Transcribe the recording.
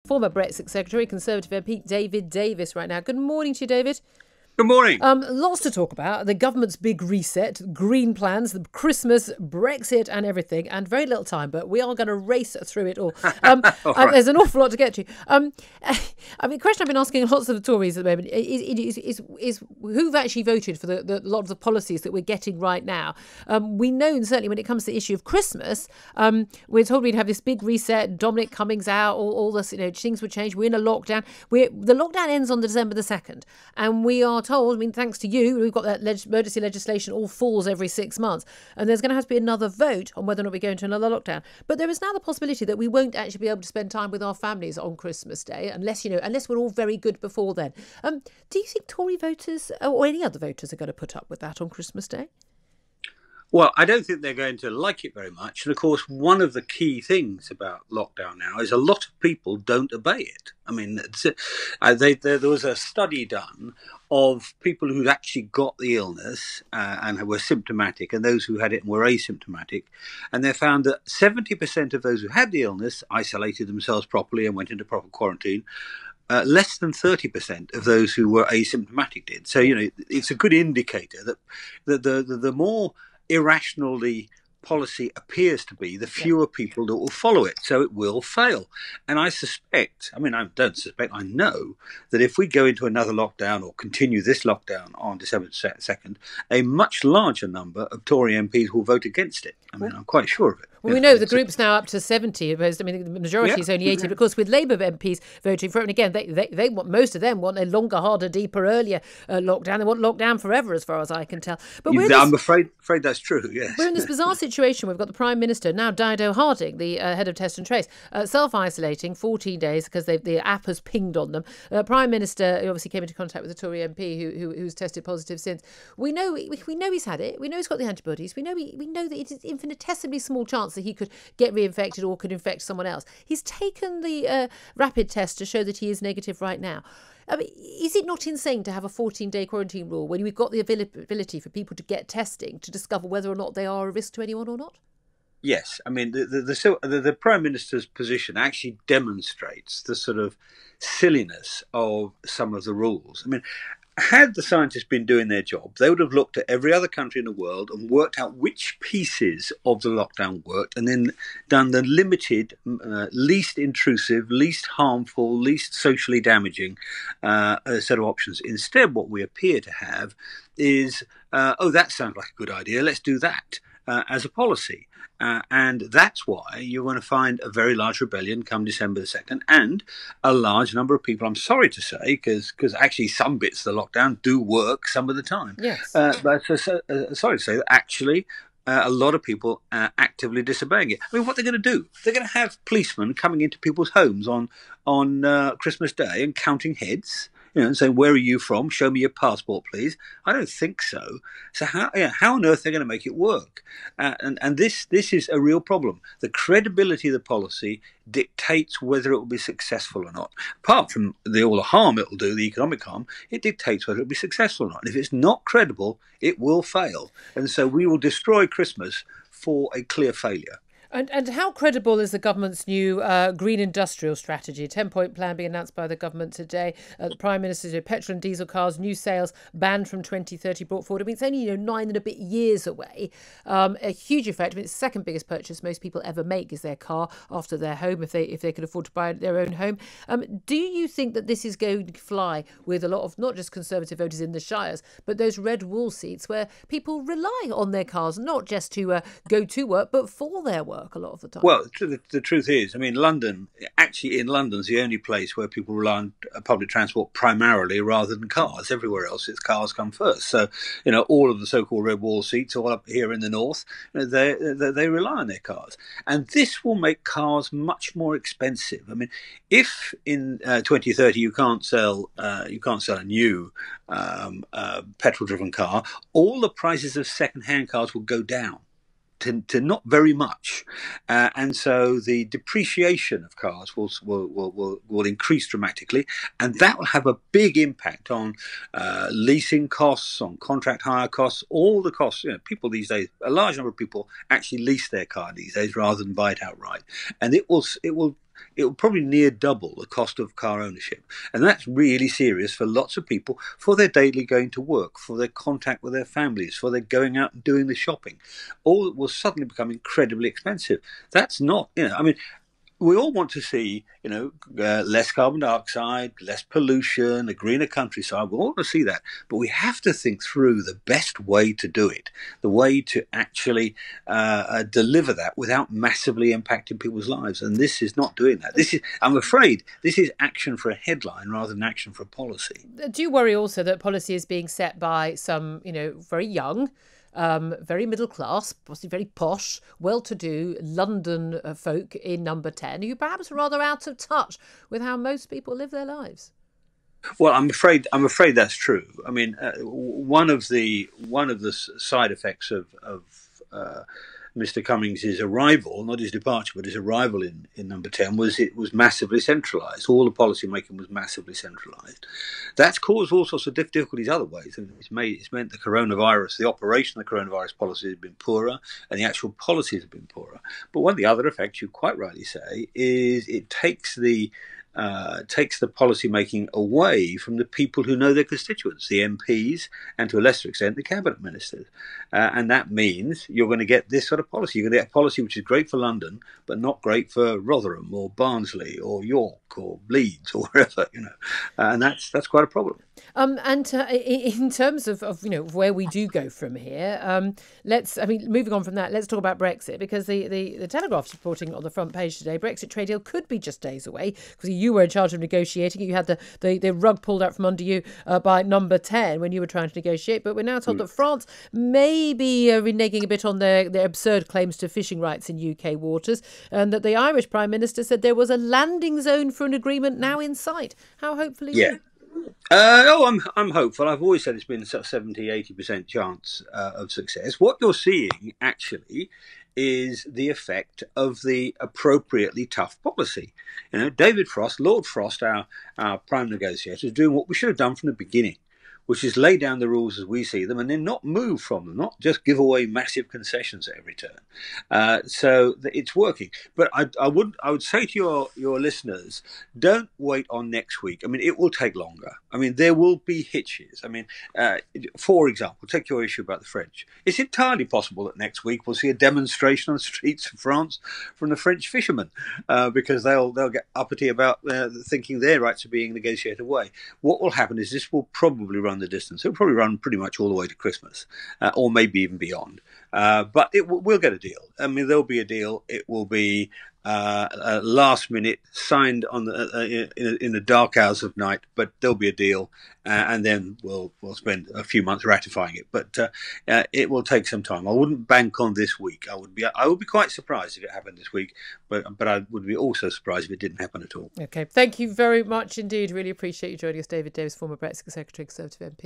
former Brexit Secretary, Conservative MP David Davis right now. Good morning to you, David. Good morning. Lots to talk about. The government's big reset, green plans, the Christmas, Brexit and everything, and very little time, but we are going to race through it all. Right. There's an awful lot to get to. The question I've been asking lots of the Tories at the moment is who've actually voted for the lot of the policies that we're getting right now. We know, and certainly when it comes to the issue of Christmas, we're told we'd have this big reset, Dominic Cummings out, all this, things would change. We're in a lockdown. The lockdown ends on December the 2nd, and we are told, thanks to you, we've got that emergency legislation all falls every 6 months, and there's going to have to be another vote on whether or not we go into another lockdown. But there is now the possibility that we won't actually be able to spend time with our families on Christmas Day unless we're all very good before then. Do you think Tory voters or any other voters are going to put up with that on Christmas Day? Well, I don't think they're going to like it very much. And of course, one of the key things about lockdown now is a lot of people don't obey it. There was a study done of people who'd actually got the illness and were symptomatic, and those who had it and were asymptomatic. And they found that 70% of those who had the illness isolated themselves properly and went into proper quarantine. Less than 30% of those who were asymptomatic did. So, it's a good indicator that the more irrational the policy appears to be, the fewer people that will follow it. So it will fail. And I know that if we go into another lockdown or continue this lockdown on December 2nd, a much larger number of Tory MPs will vote against it. I'm quite sure of it. Well, we know the group's now up to 70 opposed. The majority is only 80. But of course, with Labour MPs voting for it, and again, they want, most of them want a longer, harder, deeper, earlier lockdown. They want lockdown forever, as far as I can tell. But I'm afraid that's true. Yes, we're in this bizarre situation. We've got the Prime Minister now, Dido Harding, the head of Test and Trace, self-isolating 14 days because the app has pinged on them. Prime Minister obviously came into contact with a Tory MP who's tested positive since. We know he's had it. We know he's got the antibodies. We know that it is infinitesimally small chance that he could get reinfected or could infect someone else. He's taken the rapid test to show that he is negative right now. Is it not insane to have a 14-day quarantine rule when we've got the ability for people to get testing to discover whether or not they are a risk to anyone or not? Yes, the Prime Minister's position actually demonstrates the sort of silliness of some of the rules. Had the scientists been doing their job, they would have looked at every other country in the world and worked out which pieces of the lockdown worked and then done the limited, least intrusive, least harmful, least socially damaging set of options. Instead, what we appear to have is, that sounds like a good idea, let's do that. As a policy. And that's why you're going to find a very large rebellion come December the 2nd and a large number of people, I'm sorry to say, because actually some bits of the lockdown do work some of the time. Yes. But sorry to say that actually a lot of people are actively disobeying it. What they're going to do? They're going to have policemen coming into people's homes on Christmas Day and counting heads. And saying, where are you from? Show me your passport, please. I don't think so. So how on earth are they going to make it work? And this is a real problem. The credibility of the policy dictates whether it will be successful or not. Apart from all the harm it will do, the economic harm, it dictates whether it will be successful or not. And if it's not credible, it will fail. And so we will destroy Christmas for a clear failure. And how credible is the government's new green industrial strategy? A 10-point plan being announced by the government today. The Prime Minister's petrol and diesel cars, new sales banned from 2030 brought forward. It's only 9 and a bit years away. A huge effect. It's the second biggest purchase most people ever make is their car after their home, if they can afford to buy their own home. Do you think that this is going to fly with a lot of not just Conservative voters in the Shires, but those red wall seats where people rely on their cars, not just to go to work, but for their work a lot of the time? Well, the truth is, London's the only place where people rely on public transport primarily rather than cars. Everywhere else, it's cars come first. So, all of the so-called red wall seats, all up here in the north, they rely on their cars. And this will make cars much more expensive. If in 2030 you can't sell a new petrol-driven car, all the prices of second-hand cars will go down to not very much, and so the depreciation of cars will increase dramatically, and that will have a big impact on leasing costs, on contract hire costs, all the costs. People these days, a large number of people actually lease their car these days rather than buy it outright, and it will it will probably near double the cost of car ownership. And that's really serious for lots of people, for their daily going to work, for their contact with their families, for their going out and doing the shopping. All will suddenly become incredibly expensive. That's not, I mean, we all want to see, less carbon dioxide, less pollution, a greener countryside. We all want to see that. But we have to think through the best way to do it, the way to actually deliver that without massively impacting people's lives. And this is not doing that. I'm afraid, this is action for a headline rather than action for a policy. Do you worry also that policy is being set by some, very young, very middle class, possibly very posh, well-to-do London folk in Number 10, who perhaps are rather out of touch with how most people live their lives? Well, I'm afraid that's true. I mean, one of the side effects of Mr. Cummings' arrival, not his departure, but his arrival in Number 10, was it was massively centralised. All the policy making was massively centralised. That's caused all sorts of difficulties other ways. It's meant the operation of the coronavirus policy has been poorer, and the actual policies have been poorer. But one of the other effects, you quite rightly say, is it takes the policy making away from the people who know their constituents, the MPs, and to a lesser extent the cabinet ministers. And that means you're going to get this sort of policy. You're going to get a policy which is great for London, but not great for Rotherham or Barnsley or York or Leeds or wherever, and that's quite a problem. In terms of where we do go from here, moving on from that, let's talk about Brexit, because the Telegraph's reporting on the front page today, Brexit trade deal could be just days away, because you were in charge of negotiating. You had the rug pulled out from under you by Number 10 when you were trying to negotiate. But we're now told that France may be reneging a bit on their absurd claims to fishing rights in UK waters, and that the Irish Prime Minister said there was a landing zone for an agreement now in sight. How hopeful are you? I'm hopeful. I've always said it's been a 70-80% chance of success. What you're seeing, actually, is the effect of the appropriately tough policy. David Frost, Lord Frost, our prime negotiator, is doing what we should have done from the beginning, which is lay down the rules as we see them and then not move from them, not just give away massive concessions at every turn. So it's working. But I would say to your listeners, don't wait on next week. I mean, it will take longer. I mean, there will be hitches. I mean, for example, take your issue about the French. It's entirely possible that next week we'll see a demonstration on the streets of France from the French fishermen because they'll get uppity about thinking their rights are being negotiated away. What will happen is this will probably run the distance. It'll probably run pretty much all the way to Christmas, or maybe even beyond. But we'll get a deal. I mean, there'll be a deal. It will be last minute, signed on in the dark hours of night. But there'll be a deal, and then we'll spend a few months ratifying it. But it will take some time. I wouldn't bank on this week. I would be quite surprised if it happened this week. But I would be also surprised if it didn't happen at all. Okay, thank you very much indeed. Really appreciate you joining us, David Davis, former Brexit Secretary, Conservative MP.